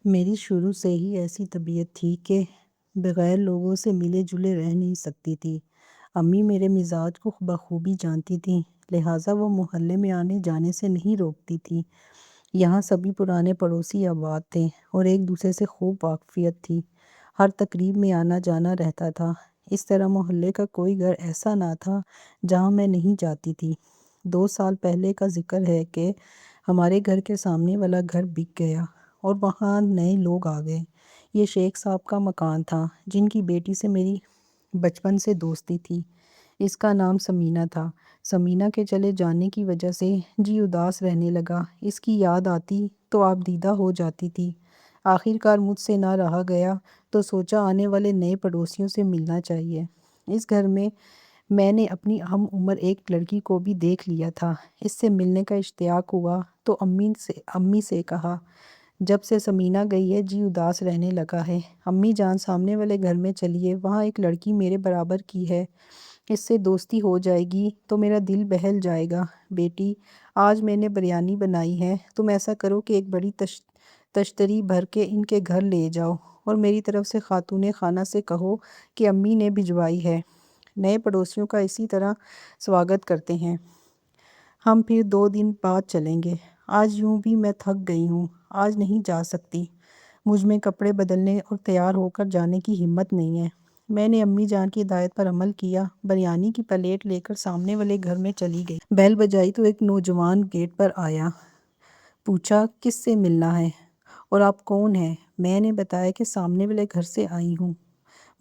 میری شروع سے ہی ایسی طبیعت تھی کہ بغیر لوگوں سے ملے جلے رہ نہیں سکتی تھی۔ امی میرے مزاج کو بخوبی جانتی تھیں، لہٰذا وہ محلے میں آنے جانے سے نہیں روکتی تھیں۔ یہاں سبھی پرانے پڑوسی آباد تھے اور ایک دوسرے سے خوب واقفیت تھی۔ ہر تقریب میں آنا جانا رہتا تھا۔ اس طرح محلے کا کوئی گھر ایسا نہ تھا جہاں میں نہیں جاتی تھی۔ 2 سال پہلے کا ذکر ہے کہ ہمارے گھر کے سامنے والا گھر بک گیا اور وہاں نئے لوگ آ گئے۔ یہ شیخ صاحب کا مکان تھا جن کی بیٹی سے میری بچپن سے دوستی تھی۔ اس کا نام سمینہ تھا۔ سمینہ کے چلے جانے کی وجہ سے جی اداس رہنے لگا۔ اس کی یاد آتی تو آپ دیدہ ہو جاتی تھی۔ آخر کار مجھ سے نہ رہا گیا تو سوچا آنے والے نئے پڑوسیوں سے ملنا چاہیے۔ اس گھر میں نے اپنی ہم عمر ایک لڑکی کو بھی دیکھ لیا تھا۔ اس سے ملنے کا اشتیاق ہوا تو امی سے کہا، جب سے سمینہ گئی ہے جی اداس رہنے لگا ہے۔ امی جان سامنے والے گھر میں چلیے، وہاں ایک لڑکی میرے برابر کی ہے، اس سے دوستی ہو جائے گی تو میرا دل بہل جائے گا۔ بیٹی، آج میں نے بریانی بنائی ہے، تم ایسا کرو کہ ایک بڑی تشتری بھر کے ان کے گھر لے جاؤ اور میری طرف سے خاتون خانہ سے کہو کہ امی نے بھجوائی ہے۔ نئے پڑوسیوں کا اسی طرح سواگت کرتے ہیں۔ ہم پھر 2 دن بعد چلیں گے۔ آج یوں بھی میں تھک گئی ہوں، آج نہیں جا سکتی۔ مجھ میں کپڑے بدلنے اور تیار ہو کر جانے کی ہمت نہیں ہے۔ میں نے امی جان کی ہدایت پر عمل کیا، بریانی کی پلیٹ لے کر سامنے والے گھر میں چلی گئی۔ بیل بجائی تو ایک نوجوان گیٹ پر آیا۔ پوچھا، کس سے ملنا ہے اور آپ کون ہیں؟ میں نے بتایا کہ سامنے والے گھر سے آئی ہوں،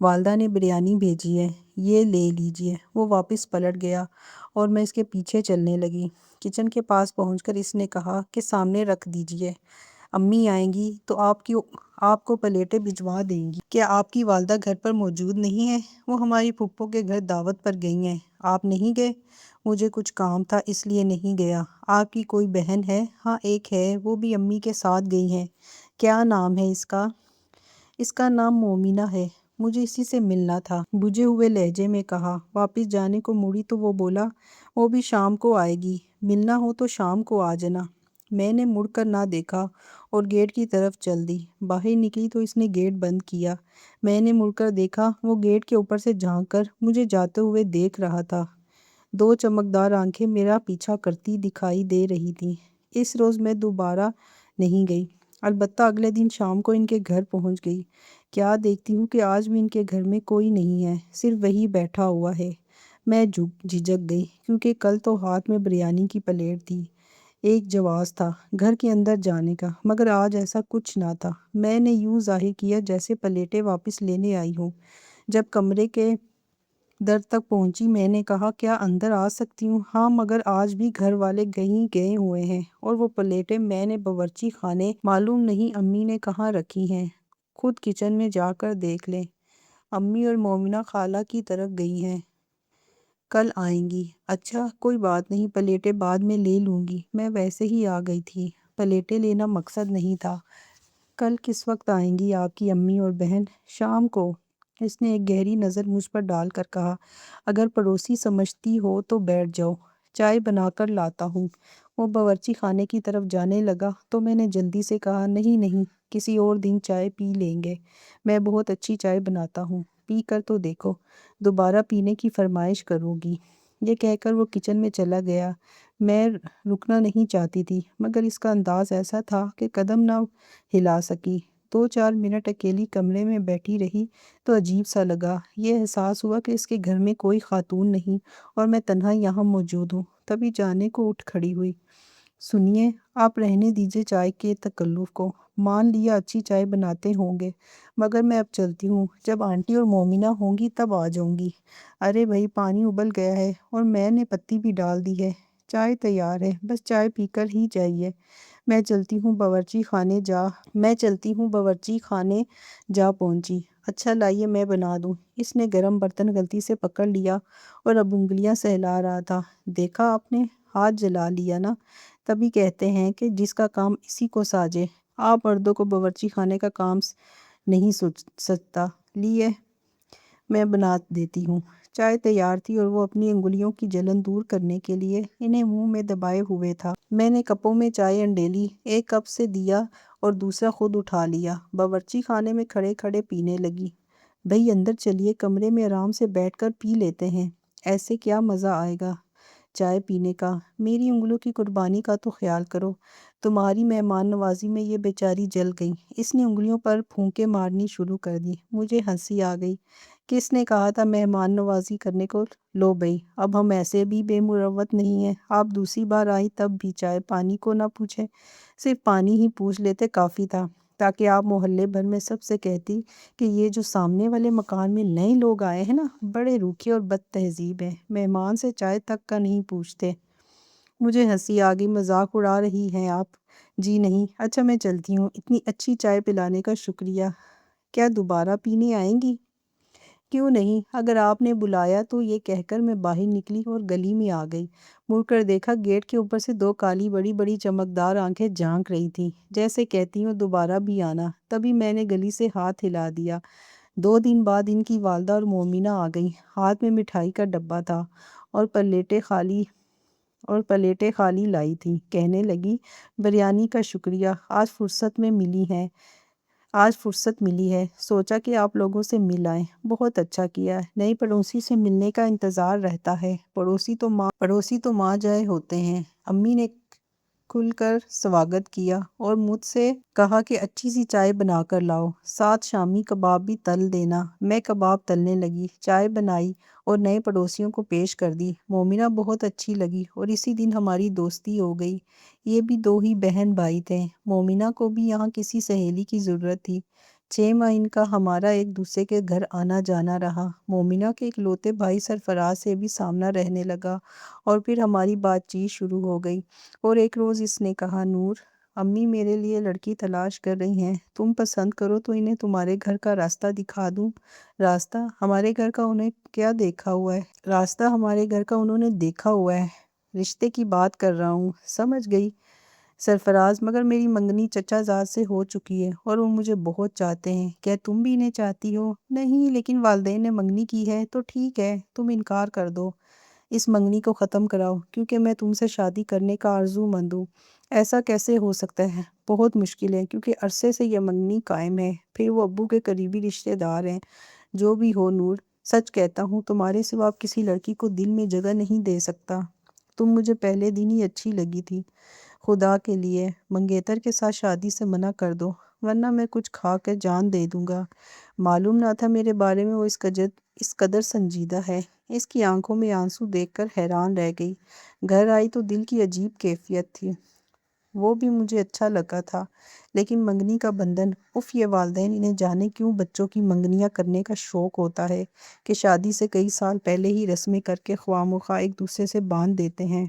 والدہ نے بریانی بھیجی ہے، یہ لے لیجئے۔ وہ واپس پلٹ گیا اور میں اس کے پیچھے چلنے لگی۔ کچن کے پاس پہنچ کر اس نے کہا کہ سامنے رکھ دیجئے، امی آئیں گی تو آپ کو پلیٹیں بھجوا دیں گی۔ کیا آپ کی والدہ گھر پر موجود نہیں ہیں؟ وہ ہماری پھپھو کے گھر دعوت پر گئی ہیں۔ آپ نہیں گئے؟ مجھے کچھ کام تھا اس لیے نہیں گیا۔ آپ کی کوئی بہن ہے؟ ہاں ایک ہے، وہ بھی امی کے ساتھ گئی ہیں۔ کیا نام ہے اس کا؟ اس کا نام مومنہ ہے، مجھے اسی سے ملنا تھا، بجھے ہوئے لہجے میں کہا۔ واپس جانے کو مڑی تو وہ بولا، وہ بھی شام کو آئے گی، ملنا ہو تو شام کو آ جانا۔ میں نے مڑ کر نہ دیکھا اور گیٹ کی طرف چل دی۔ باہر نکلی تو اس نے گیٹ بند کیا۔ میں نے مڑ کر دیکھا، وہ گیٹ کے اوپر سے جھانک کر مجھے جاتے ہوئے دیکھ رہا تھا۔ 2 چمکدار آنکھیں میرا پیچھا کرتی دکھائی دے رہی تھیں۔ اس روز میں دوبارہ نہیں گئی، البتہ اگلے دن شام کو ان کے گھر پہنچ گئی۔ کیا دیکھتی ہوں کہ آج بھی ان کے گھر میں کوئی نہیں ہے، صرف وہی بیٹھا ہوا ہے۔ میں جھجک گئی کیونکہ کل تو ہاتھ میں بریانی کی پلیٹ تھی، ایک جواز تھا گھر کے اندر جانے کا، مگر آج ایسا کچھ نہ تھا۔ میں نے یوں ظاہر کیا جیسے پلیٹیں واپس لینے آئی ہوں۔ جب کمرے کے در تک پہنچی میں نے کہا، کیا اندر آ سکتی ہوں؟ ہاں، مگر آج بھی گھر والے کہیں گئے ہوئے ہیں اور وہ پلیٹیں میں نے باورچی خانے، معلوم نہیں امی نے کہاں رکھی ہیں، خود کچن میں جا کر دیکھ لیں۔ امی اور مومنہ خالہ کی طرف گئی ہیں، کل آئیں گی۔ اچھا کوئی بات نہیں، پلیٹیں بعد میں لے لوں گی، میں ویسے ہی آ گئی تھی، پلیٹیں لینا مقصد نہیں تھا۔ کل کس وقت آئیں گی آپ کی امی اور بہن؟ شام کو۔ اس نے ایک گہری نظر مجھ پر ڈال کر کہا، اگر پڑوسی سمجھتی ہو تو بیٹھ جاؤ، چائے بنا کر لاتا ہوں۔ وہ باورچی خانے کی طرف جانے لگا تو میں نے جلدی سے کہا، نہیں، کسی اور دن چائے پی لیں گے، میں بہت اچھی چائے بناتا ہوں، پی کر تو دیکھو، دوبارہ پینے کی فرمائش کروں گی۔ یہ کہہ کر وہ کچن میں چلا گیا۔ میں رکنا نہیں چاہتی تھی، مگر اس کا انداز ایسا تھا کہ قدم نہ ہلا سکی۔ 2-4 منٹ اکیلی کمرے میں بیٹھی رہی تو عجیب سا لگا۔ یہ احساس ہوا کہ اس کے گھر میں کوئی خاتون نہیں اور میں تنہا یہاں موجود ہوں۔ تبھی جانے کو اٹھ کھڑی ہوئی۔ سنیے، آپ رہنے دیجئے چائے کے تکلف کو، مان لیا اچھی چائے بناتے ہوں گے، مگر میں اب چلتی ہوں، جب آنٹی اور مومنہ ہوں گی تب آ جاؤں گی۔ ارے بھائی، پانی ابل گیا ہے اور میں نے پتی بھی ڈال دی ہے، چائے تیار ہے، بس چائے پی کر ہی جائیے۔ میں چلتی ہوں باورچی خانے جا پہنچی۔ اچھا لائیے میں بنا دوں۔ اس نے گرم برتن غلطی سے پکڑ لیا اور اب انگلیاں سہلا رہا تھا۔ دیکھا آپ نے، ہاتھ جلا لیا نا، تبھی کہتے ہیں کہ جس کا کام اسی کو ساجے۔ آپ مردوں کو باورچی خانے کا کام نہیں سچتا، لیے میں بنا دیتی ہوں۔ چائے تیار تھی اور وہ اپنی انگلیوں کی جلن دور کرنے کے لیے انہیں منہ میں دبائے ہوئے تھا۔ میں نے کپوں میں چائے انڈیلی، ایک کپ سے دیا اور دوسرا خود اٹھا لیا۔ باورچی خانے میں کھڑے کھڑے پینے لگی۔ بھئی اندر چلیے، کمرے میں آرام سے بیٹھ کر پی لیتے ہیں، ایسے کیا مزہ آئے گا چائے پینے کا۔ میری انگلیوں کی قربانی کا تو خیال کرو، تمہاری مہمان نوازی میں یہ بیچاری جل گئی۔ اس نے انگلیوں پر پھونکے مارنی شروع کر دی۔ مجھے ہنسی آ گئی۔ کس نے کہا تھا مہمان نوازی کرنے کو؟ لو بھئی، اب ہم ایسے بھی بے مروت نہیں ہیں۔ آپ دوسری بار آئی تب بھی چائے پانی کو نہ پوچھے، صرف پانی ہی پوچھ لیتے کافی تھا، تاکہ آپ محلے بھر میں سب سے کہتی کہ یہ جو سامنے والے مکان میں نئے لوگ آئے ہیں نا، بڑے روکھے اور بد تہذیب ہیں، مہمان سے چائے تک کا نہیں پوچھتے۔ مجھے ہنسی آ گئی۔ مذاق اڑا رہی ہیں آپ؟ جی نہیں۔ اچھا میں چلتی ہوں، اتنی اچھی چائے پلانے کا شکریہ۔ کیا دوبارہ پینے آئیں گی؟ کیوں نہیں، اگر آپ نے بلایا تو، یہ کہہ کر میں باہر نکلی اور گلی میں آ گئی۔ مڑ کر دیکھا، گیٹ کے اوپر سے دو کالی بڑی بڑی چمکدار آنکھیں جھانک رہی تھیں، جیسے کہتی ہوں دوبارہ بھی آنا۔ تبھی میں نے گلی سے ہاتھ ہلا دیا۔ 2 دن بعد ان کی والدہ اور مومنہ آ گئیں۔ ہاتھ میں مٹھائی کا ڈبہ تھا اور پلیٹیں خالی لائی تھیں۔ کہنے لگی، بریانی کا شکریہ، آج فرصت ملی ہے، سوچا کہ آپ لوگوں سے مل آئیں۔ بہت اچھا کیا، نئی پڑوسی سے ملنے کا انتظار رہتا ہے، پڑوسی تو ماں جائے ہوتے ہیں۔ امی نے کھل کر سواگت کیا اور مجھ سے کہا کہ اچھی سی چائے بنا کر لاؤ، ساتھ شامی کباب بھی تل دینا۔ میں کباب تلنے لگی، چائے بنائی اور نئے پڑوسیوں کو پیش کر دی۔ مومنہ بہت اچھی لگی اور اسی دن ہماری دوستی ہو گئی۔ یہ بھی 2 ہی بہن بھائی تھے۔ مومنہ کو بھی یہاں کسی سہیلی کی ضرورت تھی۔ 6 ماہ ان کا ہمارا ایک دوسرے کے گھر آنا جانا رہا۔ مومنہ کے اکلوتے بھائی سرفراز سے بھی سامنا رہنے لگا اور پھر ہماری بات چیت شروع ہو گئی۔ اور ایک روز اس نے کہا، نور، امی میرے لیے لڑکی تلاش کر رہی ہیں، تم پسند کرو تو انہیں تمہارے گھر کا راستہ دکھا دوں۔ راستہ ہمارے گھر کا انہوں نے دیکھا ہوا ہے، رشتے کی بات کر رہا ہوں۔ سمجھ گئی سرفراز، مگر میری منگنی چچا زاد سے ہو چکی ہے اور وہ مجھے بہت چاہتے ہیں۔ کیا تم بھی انہیں چاہتی ہو؟ نہیں، لیکن والدین نے منگنی کی ہے تو ٹھیک ہے، تم انکار کر دو، اس منگنی کو ختم کراؤ، کیونکہ میں تم سے شادی کرنے کا آرزومند ہوں۔ ایسا کیسے ہو سکتا ہے؟ بہت مشکل ہے، کیونکہ عرصے سے یہ منگنی قائم ہے، پھر وہ ابو کے قریبی رشتے دار ہیں۔ جو بھی ہو نور، سچ کہتا ہوں، تمہارے سوا اب کسی لڑکی کو دل میں جگہ نہیں دے سکتا۔ تم مجھے پہلے دن ہی اچھی لگی تھی۔ خدا کے لیے منگیتر کے ساتھ شادی سے منع کر دو، ورنہ میں کچھ کھا کر جان دے دوں گا۔ معلوم نہ تھا میرے بارے میں وہ اس قدر سنجیدہ ہے۔ اس کی آنکھوں میں آنسو دیکھ کر حیران رہ گئی۔ گھر آئی تو دل کی عجیب کیفیت تھی۔ وہ بھی مجھے اچھا لگا تھا، لیکن منگنی کا بندھن، یہ والدین انہیں جانے کیوں بچوں کی منگنیاں کرنے کا شوق ہوتا ہے کہ شادی سے کئی سال پہلے ہی رسمیں کر کے خواہ مخواہ ایک دوسرے سے باندھ دیتے ہیں۔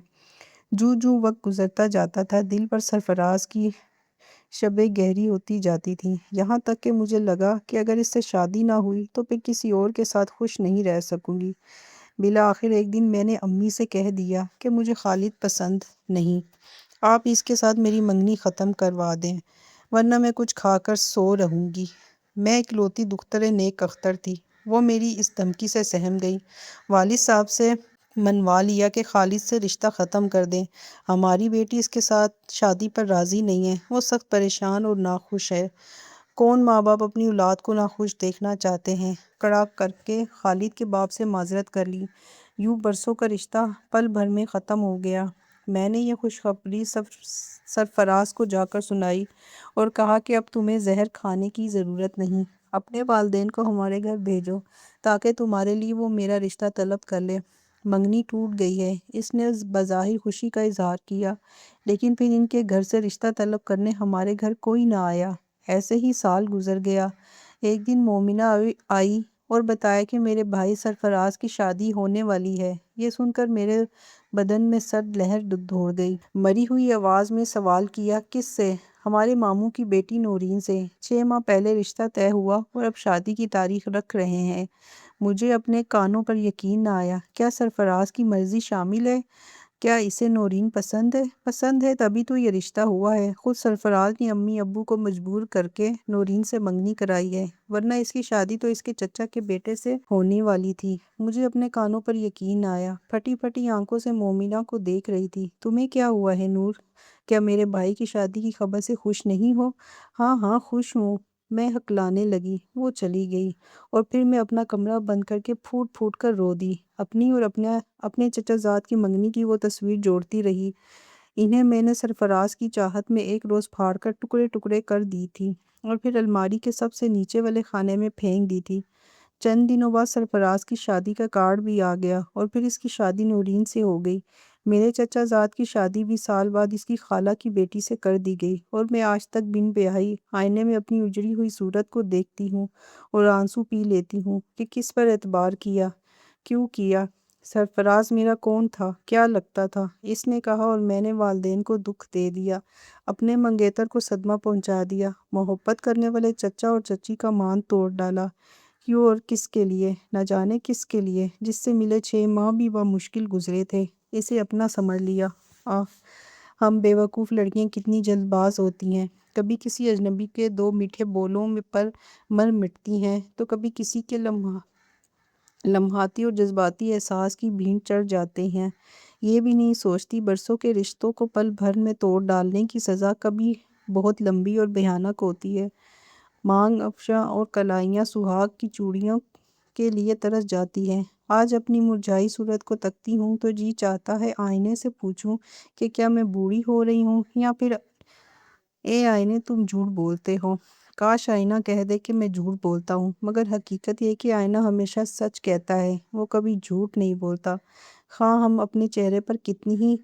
جو وقت گزرتا جاتا تھا، دل پر سرفراز کی شبیں گہری ہوتی جاتی تھیں، یہاں تک کہ مجھے لگا کہ اگر اس سے شادی نہ ہوئی تو پھر کسی اور کے ساتھ خوش نہیں رہ سکوں گی۔ بالآخر ایک دن میں نے امی سے کہہ دیا کہ مجھے خالد پسند نہیں، آپ اس کے ساتھ میری منگنی ختم کروا دیں، ورنہ میں کچھ کھا کر سو رہوں گی۔ میں اکلوتی دختر نیک اختر تھی، وہ میری اس دھمکی سے سہم گئی۔ والد صاحب سے منوا لیا کہ خالد سے رشتہ ختم کر دیں، ہماری بیٹی اس کے ساتھ شادی پر راضی نہیں ہے، وہ سخت پریشان اور ناخوش ہے۔ کون ماں باپ اپنی اولاد کو ناخوش دیکھنا چاہتے ہیں؟ کڑا کر کے خالد کے باپ سے معذرت کر لی۔ یوں برسوں کا رشتہ پل بھر میں ختم ہو گیا۔ میں نے یہ خوشخبری سرفراز کو جا کر سنائی اور کہا کہ اب تمہیں زہر کھانے کی ضرورت نہیں، اپنے والدین کو ہمارے گھر بھیجو تاکہ تمہارے لیے وہ میرا رشتہ طلب کر لے۔ منگنی ٹوٹ گئی ہے، اس نے بظاہر خوشی کا اظہار کیا، لیکن پھر ان کے گھر سے رشتہ طلب کرنے ہمارے گھر کوئی نہ آیا۔ ایسے ہی سال گزر گیا۔ ایک دن مومنہ آئی اور بتایا کہ میرے بھائی سرفراز کی شادی ہونے والی ہے۔ یہ سن کر میرے بدن میں سرد لہر دوڑ گئی۔ مری ہوئی آواز میں سوال کیا، کس سے؟ ہمارے ماموں کی بیٹی نورین سے۔ 6 ماہ پہلے رشتہ طے ہوا اور اب شادی کی تاریخ رکھ رہے ہیں۔ مجھے اپنے کانوں پر یقین نہ آیا۔ کیا سرفراز کی مرضی شامل ہے؟ کیا اسے نورین پسند ہے؟ پسند ہے تبھی تو یہ رشتہ ہوا ہے۔ خود سرفراز نے امی ابو کو مجبور کر کے نورین سے منگنی کرائی ہے، ورنہ اس کی شادی تو اس کے چچا کے بیٹے سے ہونے والی تھی۔ مجھے اپنے کانوں پر یقین آیا۔ پھٹی پھٹی آنکھوں سے مومنہ کو دیکھ رہی تھی۔ تمہیں کیا ہوا ہے نور؟ کیا میرے بھائی کی شادی کی خبر سے خوش نہیں ہو؟ ہاں ہاں خوش ہوں، میں ہکلانے لگی۔ وہ چلی گئی اور پھر میں اپنا کمرہ بند کر کے پھوٹ پھوٹ کر رو دی۔ اپنی اور اپنے چچا زاد کی منگنی کی وہ تصویر جوڑتی رہی۔ انہیں میں نے سرفراز کی چاہت میں ایک روز پھاڑ کر ٹکڑے ٹکڑے کر دی تھی اور پھر الماری کے سب سے نیچے والے خانے میں پھینک دی تھی۔ چند دنوں بعد سرفراز کی شادی کا کارڈ بھی آ گیا اور پھر اس کی شادی نورین سے ہو گئی۔ میرے چچا زاد کی شادی بھی سال بعد اس کی خالہ کی بیٹی سے کر دی گئی، اور میں آج تک بن بیاہی آئینے میں اپنی اجڑی ہوئی صورت کو دیکھتی ہوں اور آنسو پی لیتی ہوں کہ کس پر اعتبار کیا، کیوں کیا۔ سرفراز میرا کون تھا؟ کیا لگتا تھا؟ اس نے کہا اور میں نے والدین کو دکھ دے دیا، اپنے منگیتر کو صدمہ پہنچا دیا، محبت کرنے والے چچا اور چچی کا مان توڑ ڈالا۔ کیوں اور کس کے لیے؟ نہ جانے کس کے لیے، جس سے ملے 6 ماہ بھی بمشکل گزرے تھے۔ اسے اپنا سمجھ لیا۔ ہم بے وقوف لڑکیاں کتنی جلد باز ہوتی ہیں، کبھی کسی اجنبی کے 2 میٹھے بولوں پر مر مٹتی ہیں تو کبھی کسی کے لمحاتی اور جذباتی احساس کی بھینٹ چڑھ جاتے ہیں۔ یہ بھی نہیں سوچتی برسوں کے رشتوں کو پل بھر میں توڑ ڈالنے کی سزا کبھی بہت لمبی اور بھیانک ہوتی ہے۔ مانگ افشاں اور کلائیاں سہاگ کی چوڑیوں کے لیے ترس جاتی ہیں۔ آج اپنی مرجھائی صورت کو تکتی ہوں تو جی چاہتا ہے آئینے سے پوچھوں کہ کیا میں بوڑھی ہو رہی ہوں، یا پھر اے آئینے تم جھوٹ بولتے ہو۔ کاش آئینہ کہہ دے کہ میں جھوٹ بولتا ہوں، مگر حقیقت یہ کہ آئینہ ہمیشہ سچ کہتا ہے، وہ کبھی جھوٹ نہیں بولتا، خواہ ہم اپنے چہرے پر کتنی ہی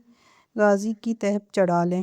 غازی کی تہ چڑھا لیں۔